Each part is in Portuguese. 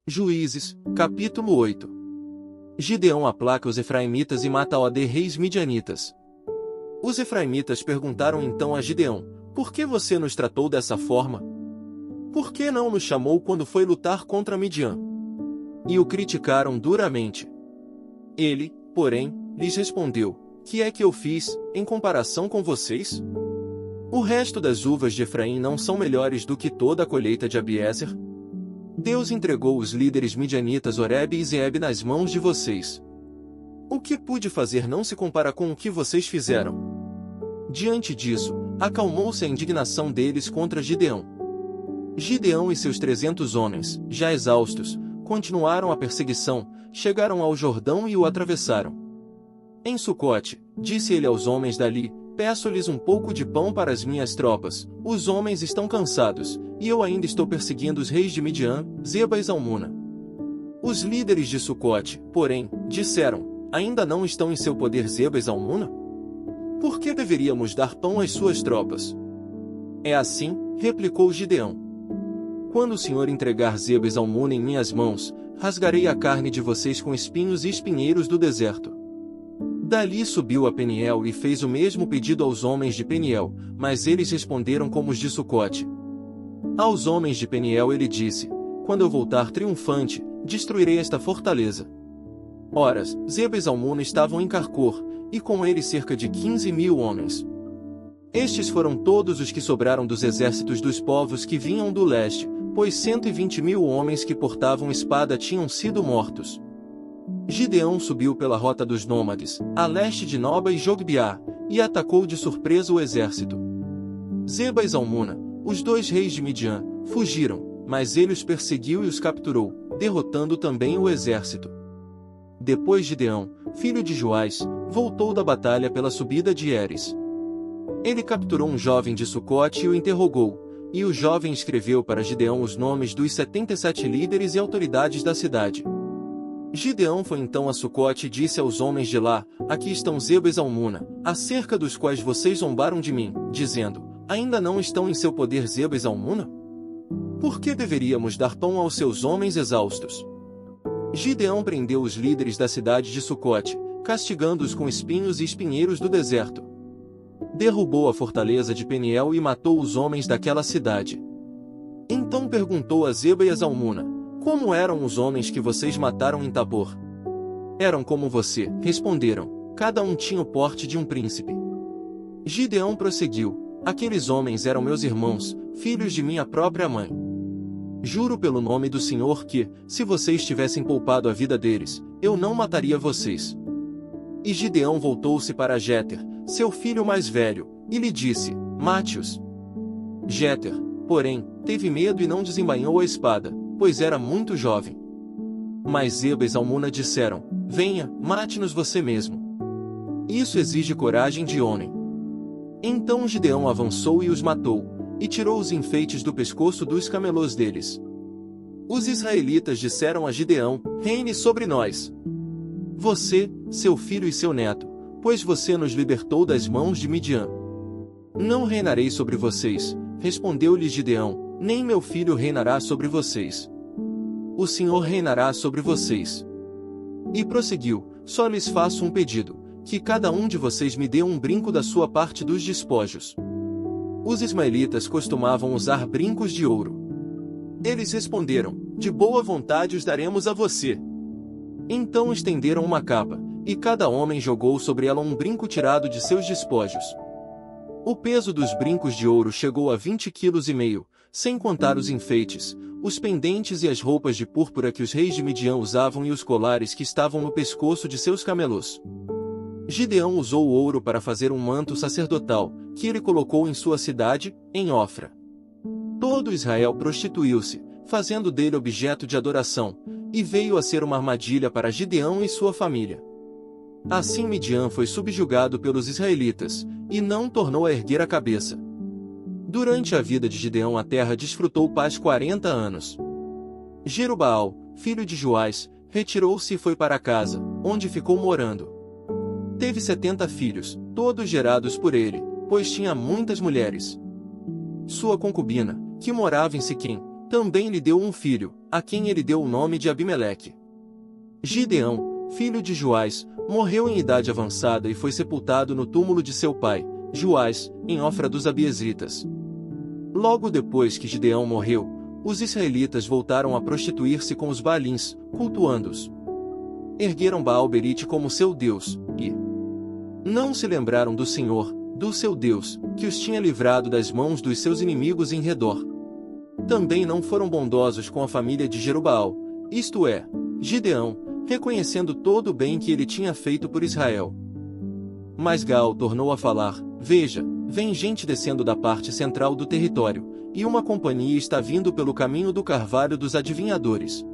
Juízes, capítulo 8. Gideão aplaca os efraimitas e mata reis midianitas. Os efraimitas perguntaram então a Gideão: por que você nos tratou dessa forma? Por que não nos chamou quando foi lutar contra Midian? E o criticaram duramente. Ele, porém, lhes respondeu: que é que eu fiz, em comparação com vocês? O resto das uvas de Efraim não são melhores do que toda a colheita de Abiezer? Deus entregou os líderes midianitas Oreb e Zeeb nas mãos de vocês. O que pude fazer não se compara com o que vocês fizeram. Diante disso, acalmou-se a indignação deles contra Gideão. Gideão e seus 300 homens, já exaustos, continuaram a perseguição, chegaram ao Jordão e o atravessaram. Em Sucote, disse ele aos homens dali: peço-lhes um pouco de pão para as minhas tropas, os homens estão cansados, e eu ainda estou perseguindo os reis de Midian, Zeba e Zalmuna. Os líderes de Sucote, porém, disseram: ainda não estão em seu poder Zeba e Zalmuna? Por que deveríamos dar pão às suas tropas? É assim, replicou Gideão. Quando o Senhor entregar Zeba e Zalmuna em minhas mãos, rasgarei a carne de vocês com espinhos e espinheiros do deserto. Dali subiu a Peniel e fez o mesmo pedido aos homens de Peniel, mas eles responderam como os de Sucote. Aos homens de Peniel ele disse: quando eu voltar triunfante, destruirei esta fortaleza. Ora, Zeba e Zalmuna estavam em Carcor, e com eles cerca de 15.000 homens. Estes foram todos os que sobraram dos exércitos dos povos que vinham do leste, pois 120.000 homens que portavam espada tinham sido mortos. Gideão subiu pela rota dos nômades, a leste de Noba e Jogbeá, e atacou de surpresa o exército. Zeba e Zalmuna, os 2 reis de Midian, fugiram, mas ele os perseguiu e os capturou, derrotando também o exército. Depois Gideão, filho de Joás, voltou da batalha pela subida de Heres. Ele capturou um jovem de Sucote e o interrogou, e o jovem escreveu para Gideão os nomes dos 77 líderes e autoridades da cidade. Gideão foi então a Sucote e disse aos homens de lá: aqui estão Zeba e Zalmuna, acerca dos quais vocês zombaram de mim, dizendo: ainda não estão em seu poder Zeba e Zalmuna? Por que deveríamos dar pão aos seus homens exaustos? Gideão prendeu os líderes da cidade de Sucote, castigando-os com espinhos e espinheiros do deserto. Derrubou a fortaleza de Peniel e matou os homens daquela cidade. Então perguntou a Zeba e a Zalmuna: como eram os homens que vocês mataram em Tabor? Eram como você, responderam, cada um tinha o porte de um príncipe. Gideão prosseguiu: aqueles homens eram meus irmãos, filhos de minha própria mãe. Juro pelo nome do Senhor que, se vocês tivessem poupado a vida deles, eu não mataria vocês. E Gideão voltou-se para Jéter, seu filho mais velho, e lhe disse: mate-os. Jéter, porém, teve medo e não desembainhou a espada, pois era muito jovem. Mas Zeba e Zalmuna disseram: venha, mate-nos você mesmo. Isso exige coragem de homem. Então Gideão avançou e os matou, e tirou os enfeites do pescoço dos camelôs deles. Os israelitas disseram a Gideão: reine sobre nós. Você, seu filho e seu neto, pois você nos libertou das mãos de Midian. Não reinarei sobre vocês, respondeu-lhes Gideão, nem meu filho reinará sobre vocês. O Senhor reinará sobre vocês. E prosseguiu: só lhes faço um pedido, que cada um de vocês me dê um brinco da sua parte dos despojos. Os ismaelitas costumavam usar brincos de ouro. Eles responderam: de boa vontade os daremos a você. Então estenderam uma capa, e cada homem jogou sobre ela um brinco tirado de seus despojos. O peso dos brincos de ouro chegou a 20,5 kg, sem contar os enfeites, os pendentes e as roupas de púrpura que os reis de Midian usavam e os colares que estavam no pescoço de seus camelôs. Gideão usou o ouro para fazer um manto sacerdotal, que ele colocou em sua cidade, em Ofra. Todo Israel prostituiu-se, fazendo dele objeto de adoração, e veio a ser uma armadilha para Gideão e sua família. Assim Midian foi subjugado pelos israelitas, e não tornou a erguer a cabeça. Durante a vida de Gideão a terra desfrutou paz 40 anos. Jerubaal, filho de Joás, retirou-se e foi para casa, onde ficou morando. Teve 70 filhos, todos gerados por ele, pois tinha muitas mulheres. Sua concubina, que morava em Siquém, Também lhe deu um filho, a quem ele deu o nome de Abimeleque. Gideão, filho de Joás, morreu em idade avançada e foi sepultado no túmulo de seu pai, Joás, em Ofra dos Abiezritas. Logo depois que Gideão morreu, os israelitas voltaram a prostituir-se com os Baalins, cultuando-os. Ergueram Baal-Berite como seu Deus, e não se lembraram do Senhor, do seu Deus, que os tinha livrado das mãos dos seus inimigos em redor. Também não foram bondosos com a família de Jerubaal, isto é, Gideão, reconhecendo todo o bem que ele tinha feito por Israel. Mas Gaal tornou a falar: Veja, vem gente descendo da parte central do território, e uma companhia está vindo pelo caminho do carvalho dos adivinhadores.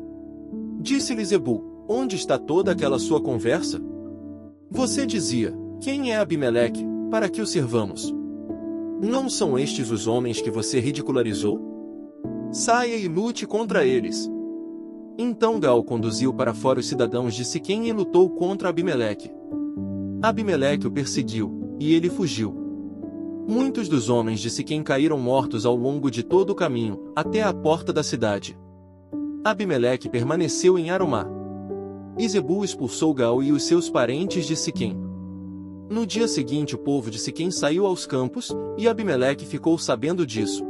Disse-lhe Zebul: Onde está toda aquela sua conversa? Você dizia: Quem é Abimeleque, para que o servamos? Não são estes os homens que você ridicularizou? Saia e lute contra eles. Então Gaal conduziu para fora os cidadãos de Siquém e lutou contra Abimeleque. Abimeleque o perseguiu, e ele fugiu. Muitos dos homens de Siquém caíram mortos ao longo de todo o caminho, até a porta da cidade. Abimeleque permaneceu em Arumá. E Zebul expulsou Gaal e os seus parentes de Siquém. No dia seguinte o povo de Siquém saiu aos campos, e Abimeleque ficou sabendo disso.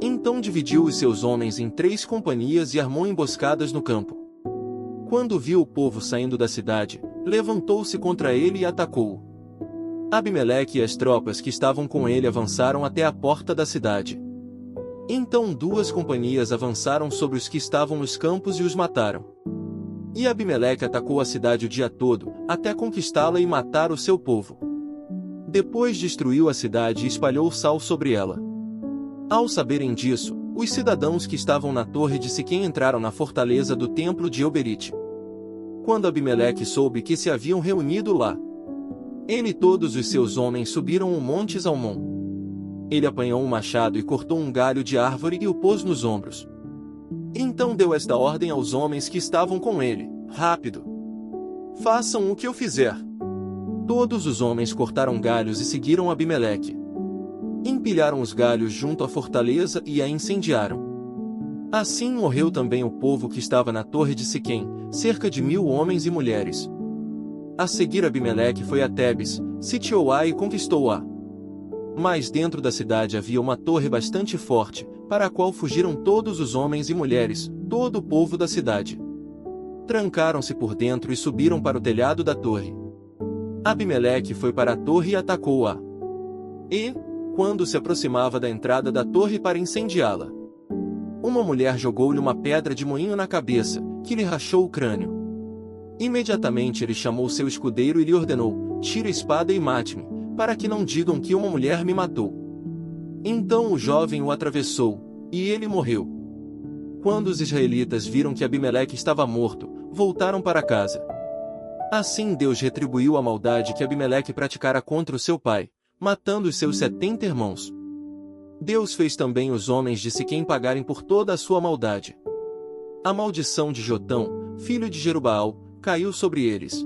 Então dividiu os seus homens em 3 companhias e armou emboscadas no campo. Quando viu o povo saindo da cidade, levantou-se contra ele e atacou-o. Abimeleque e as tropas que estavam com ele avançaram até a porta da cidade. Então 2 companhias avançaram sobre os que estavam nos campos e os mataram. E Abimeleque atacou a cidade o dia todo, até conquistá-la e matar o seu povo. Depois destruiu a cidade e espalhou sal sobre ela. Ao saberem disso, os cidadãos que estavam na torre de Siquém entraram na fortaleza do templo de Oberite. Quando Abimeleque soube que se haviam reunido lá, ele e todos os seus homens subiram o monte Zalmon. Ele apanhou um machado e cortou um galho de árvore e o pôs nos ombros. Então deu esta ordem aos homens que estavam com ele: Rápido! Façam o que eu fizer. Todos os homens cortaram galhos e seguiram Abimeleque. Empilharam os galhos junto à fortaleza e a incendiaram. Assim morreu também o povo que estava na torre de Siquém, cerca de 1000 homens e mulheres. A seguir Abimeleque foi a Tebes, sitiou-a e conquistou-a. Mas dentro da cidade havia uma torre bastante forte, para a qual fugiram todos os homens e mulheres, todo o povo da cidade. Trancaram-se por dentro e subiram para o telhado da torre. Abimeleque foi para a torre e atacou-a. E, quando se aproximava da entrada da torre para incendiá-la, uma mulher jogou-lhe uma pedra de moinho na cabeça, que lhe rachou o crânio. Imediatamente ele chamou seu escudeiro e lhe ordenou: Tire a espada e mate-me, para que não digam que uma mulher me matou. Então o jovem o atravessou, e ele morreu. Quando os israelitas viram que Abimeleque estava morto, voltaram para casa. Assim Deus retribuiu a maldade que Abimeleque praticara contra o seu pai, matando os seus 70 irmãos. Deus fez também os homens de Siquém pagarem por toda a sua maldade. A maldição de Jotão, filho de Jerubaal, caiu sobre eles.